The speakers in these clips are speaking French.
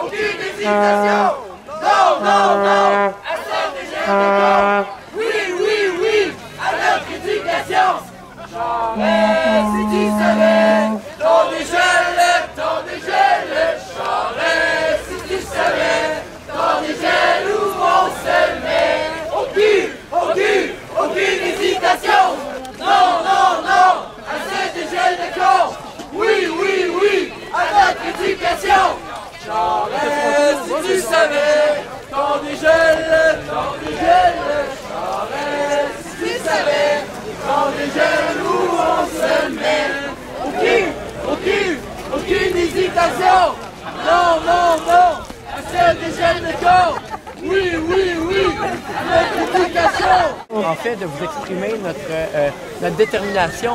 Aucune hésitation! Non, non, non! À cette échelle! Oui, oui, oui! À notre éducation! Charest, si tu savais, ton dégel, Charest, si tu savais, ton dégel où on se met. Aucune hésitation! Non, non, non! À cette échelle de con! Oui, oui, oui! À notre éducation! Charest, si tu savais, ton dégel, Charest, si tu savais, ton dégel où on se met. Aucune hésitation! Non, non, non! À cette échelle de corps! Oui, oui, oui! Notre éducation! En fait, de vous exprimer notre détermination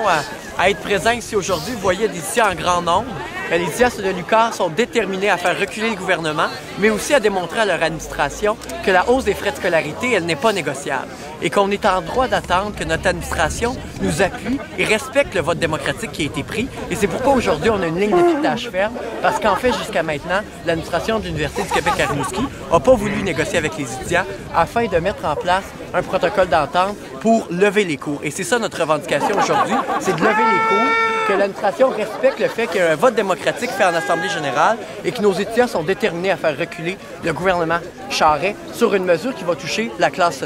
à être présents ici aujourd'hui. Vous voyez des étudiants en grand nombre. Les étudiants de l'UQAR sont déterminés à faire reculer le gouvernement, mais aussi à démontrer à leur administration que la hausse des frais de scolarité, elle n'est pas négociable. Et qu'on est en droit d'attendre que notre administration nous appuie et respecte le vote démocratique qui a été pris. Et c'est pourquoi aujourd'hui, on a une ligne d'étiquetage ferme, parce qu'en fait, jusqu'à maintenant, l'administration de l'Université du Québec à Rimouski n'a pas voulu négocier avec les étudiants afin de mettre en place un protocole d'entente pour lever les cours. Et c'est ça notre revendication aujourd'hui, c'est de lever les cours, que l'administration respecte le fait qu'il y a un vote démocratique fait en Assemblée générale et que nos étudiants sont déterminés à faire reculer le gouvernement Charest sur une mesure qui va toucher la classe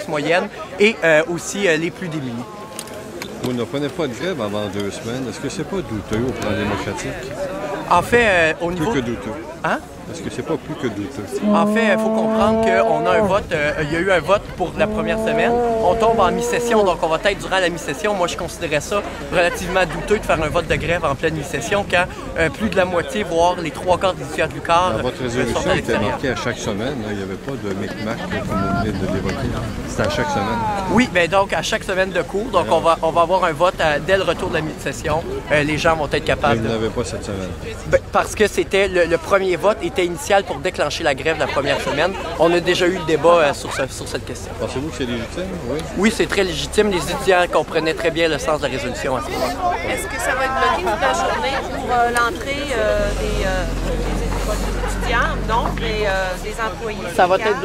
moyenne et aussi les plus démunis. Vous ne prenez pas de grève avant 2 semaines. Est-ce que c'est pas douteux au plan démocratique? En fait, au niveau... Plus que douteux. Hein? Est-ce que c'est pas plus que douteux? En fait, il faut comprendre qu'on a un vote, il y a eu un vote pour la première semaine. On tombe en mi-session, donc on va être durant la mi-session. Moi, je considérais ça relativement douteux de faire un vote de grève en pleine mi-session quand plus de la moitié, voire les 3/4 des étudiants de l'UQAR Dans votre résolution, il était marqué à chaque semaine. Il n'y avait pas de micmac comme vous venez de l'évoquer. C'était à chaque semaine. Oui, bien donc à chaque semaine de cours. Donc on va avoir un vote dès le retour de la mi-session. Les gens vont être capables Mais vous n'avez pas cette semaine. Ben, parce que c'était le premier vote était initial pour déclencher la grève la première semaine. On a déjà eu le débat sur cette question. Pensez-vous que c'est légitime? Oui. Oui, c'est très légitime. Les étudiants comprenaient très bien le sens de la résolution à ce moment-là. Est-ce que ça va être bloqué toute la journée pour l'entrée des étudiants, donc des employés? Ça va être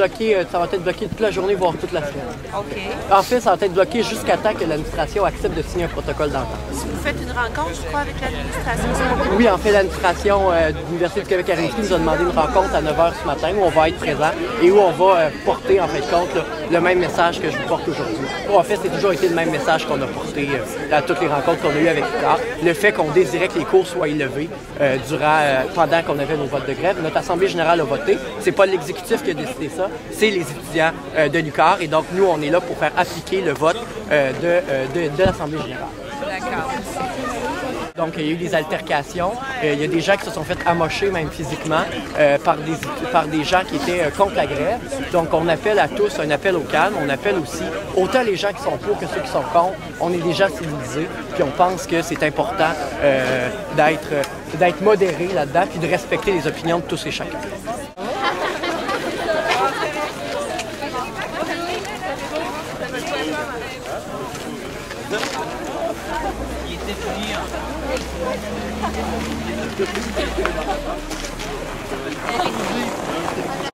bloqué toute la journée, voire toute la semaine. OK. En fait, ça va être bloqué jusqu'à temps que l'administration accepte de signer un protocole d'entente. Si vous faites une rencontre, je crois, avec l'administration, c'est bon? Oui, en fait, l'administration de l'Université du Québec à Rimouski nous a demandé une rencontre à 9h ce matin où on va être présent et où on va porter, en fait, compte là, le même message que je vous porte aujourd'hui. En fait, c'est toujours été le même message qu'on a porté à toutes les rencontres qu'on a eues avec l'UQAR. Le fait qu'on désirait que les cours soient élevés pendant qu'on avait nos votes de grève. Notre Assemblée générale a voté. C'est pas l'exécutif qui a décidé ça, c'est les étudiants de l'UQAR. Et donc, nous, on est là pour faire appliquer le vote de l'Assemblée générale. D'accord. Donc, il y a eu des altercations. Il y a des gens qui se sont fait amocher, même physiquement, par des gens qui étaient contre la grève. Donc, on appelle à tous un appel au calme. On appelle aussi autant les gens qui sont pour que ceux qui sont contre. On est déjà civilisés. Puis, on pense que c'est important d'être modéré là-dedans puis de respecter les opinions de tous et chacun. Il était fini.